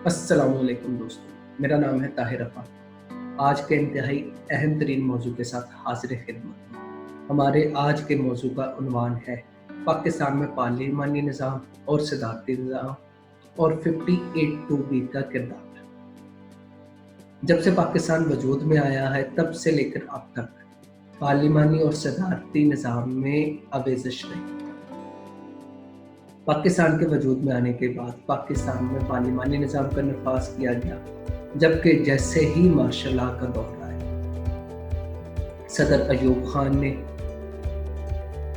अस्सलाम वालेकुम दोस्तों, मेरा नाम है ताहिर अफ़ा। आज के इंतहाई अहम तरीन मौजू के साथ हाज़िर खिदमत हूँ। हमारे आज के मौजू का उन्वान है पाकिस्तान में पार्लिमानी निज़ाम और सदारती निज़ाम और 58(2)B का किरदार। जब से पाकिस्तान वजूद में आया है तब से लेकर अब तक पार्लिमानी और सदारती निज़ाम में आवेज़श रही। पाकिस्तान के वजूद में आने के बाद पाकिस्तान में पार्लिमानी निज़ाम का नफाज किया गया, जबकि जैसे ही मार्शल लॉ का दौर आया, सदर अयूब खान ने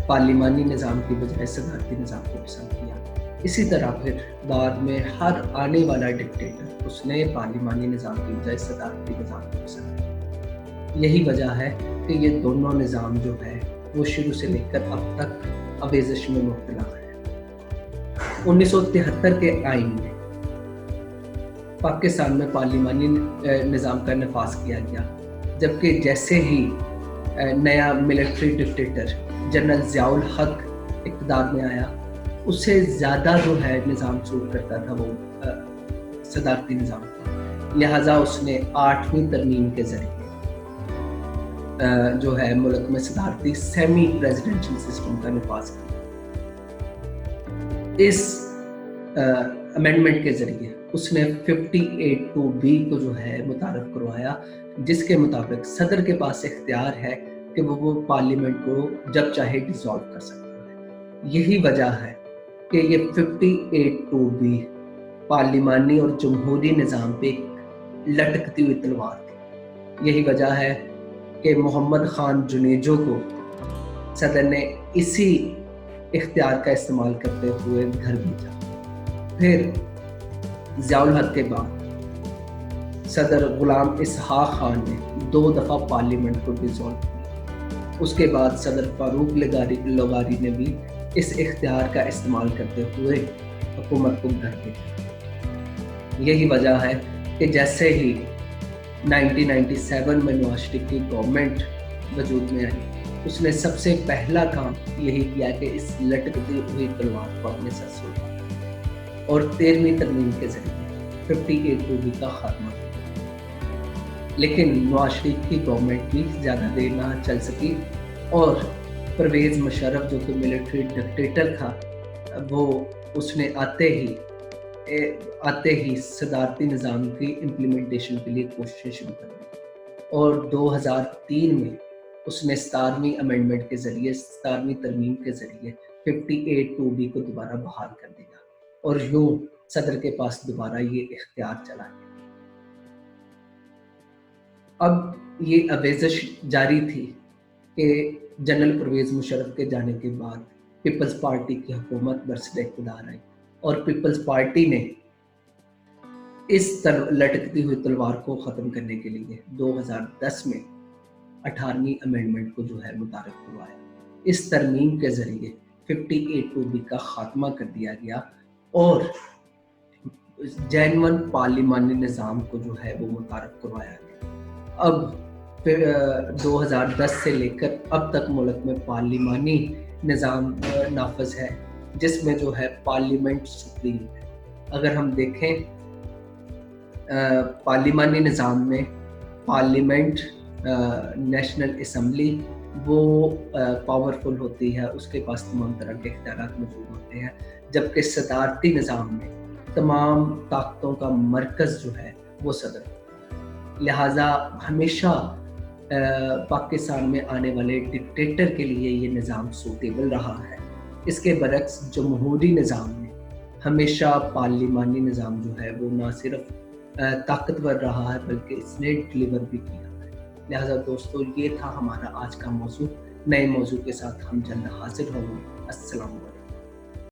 पार्लिमानी निज़ाम की बजाय सदारती निज़ाम को पसंद किया। इसी तरह फिर बाद में हर आने वाला डिक्टेटर उसने पार्लिमानी निज़ाम की बजाय सदारती निज़ाम को पसंद किया। यही वजह है कि ये दोनों निज़ाम जो है वो शुरू से लेकर अब तक आवेज़श में मुब्तला है। 1973 के आईन में पाकिस्तान में पार्लिमानी निज़ाम का नफाज किया गया, जबकि जैसे ही नया मिलिट्री डिक्टेटर जनरल ज़ियाउल हक इक़्तिदार में आया, उससे ज़्यादा जो है निज़ाम सूट करता था वो सदारती निज़ाम। लिहाजा उसने 8वीं तरमीम के ज़रिए जो है मुल्क में सदारती सेमी प्रेसिडेंशियल सिस्टम का नफाज किया। इस अमेंडमेंट के ज़रिए उसने 58(2)B को जो है मुतारफ़ करवाया, जिसके मुताबिक सदर के पास इख्तियार है कि वो पार्लियामेंट को जब चाहे डिसॉल्व कर सकता है। यही वजह है कि ये 58(2)B पार्लिमानी और जमहूरी निज़ाम पे लटकती हुई तलवार थी। यही वजह है कि मोहम्मद खान जुनेजो को सदर ने इसी इख्तियार का इस्तेमाल करते हुए घर भेजा। फिर ज़ियाउल हक के बाद सदर गुलाम इसहाक खान ने 2 दफ़ा पार्लियामेंट को डिसॉल्व किया। उसके बाद सदर फारूक लगारी ने भी इस इख्तियार का इस्तेमाल करते हुए हुकूमत को घर भेजा। यही वजह है कि जैसे ही 1997 में नवाज शरीफ की गवर्नमेंट वजूद में आई, उसने सबसे पहला काम यही किया कि इस लटकती हुई तलवार को अपने सर से उठाया और 13वीं तरमीम के जरिए 58(2)B का खात्मा किया। लेकिन नवाज शरीफ की गवर्नमेंट भी ज़्यादा देर ना चल सकी और परवेज़ मुशर्रफ जो कि मिलिट्री डिक्टेटर था, वो उसने आते ही सदारती निज़ाम की इम्प्लीमेंटेशन के लिए कोशिशें शुरू कर दी और 2003 में उसने 17वीं अमेंडमेंट के ज़रिए 17वीं तरमीम के ज़रिए 58(2)B को दोबारा बहाल कर दिया और यूँ सदर के पास दोबारा ये इख्तियार चला गया। अब ये आवेज़श जारी थी कि जनरल परवेज़ मुशर्रफ के जाने के बाद पीपल्स पार्टी की हुकूमत बरसर इक़्तिदार आई और पीपल्स पार्टी ने इस लटकती हुई तलवार को ख़त्म करने के लिए 2010 में 18वीं अमेंडमेंट को जो है मुतारफ़ करवाया। इस तरमीम के ज़रिए 58(2)B का खात्मा कर दिया गया और जेन्युइन पार्लिमानी निज़ाम को जो है वो मुतारफ़ करवाया गया। अब फिर 2010 से लेकर अब तक मुल्क में पार्लिमानी निज़ाम नाफिज है, जिसमें जो है पार्लियामेंट सुप्रीम है। अगर हम देखें पार्लिमानी निज़ाम में पार्लियामेंट नेशनल असम्बली वो पावरफुल होती है, उसके पास तमाम तरह के इख्तियारात मौजूद होते हैं, जबकि सदारती निज़ाम में तमाम ताकतों का मरकज़ जो है वो सदर होता है। लिहाजा हमेशा पाकिस्तान में आने वाले डिक्टेटर के लिए ये निज़ाम सूटेबल रहा है। इसके बरक्स जमहूरी निज़ाम में हमेशा पार्लिमानी निज़ाम जो है वो ना सिर्फ ताकतवर रहा है बल्कि इसने डिलीवर भी किया है। लिहाजा दोस्तों, ये था हमारा आज का मौजू। नए मौजू के साथ हम जल्द हाजिर होंगे। अस्सलाम वालेकुम।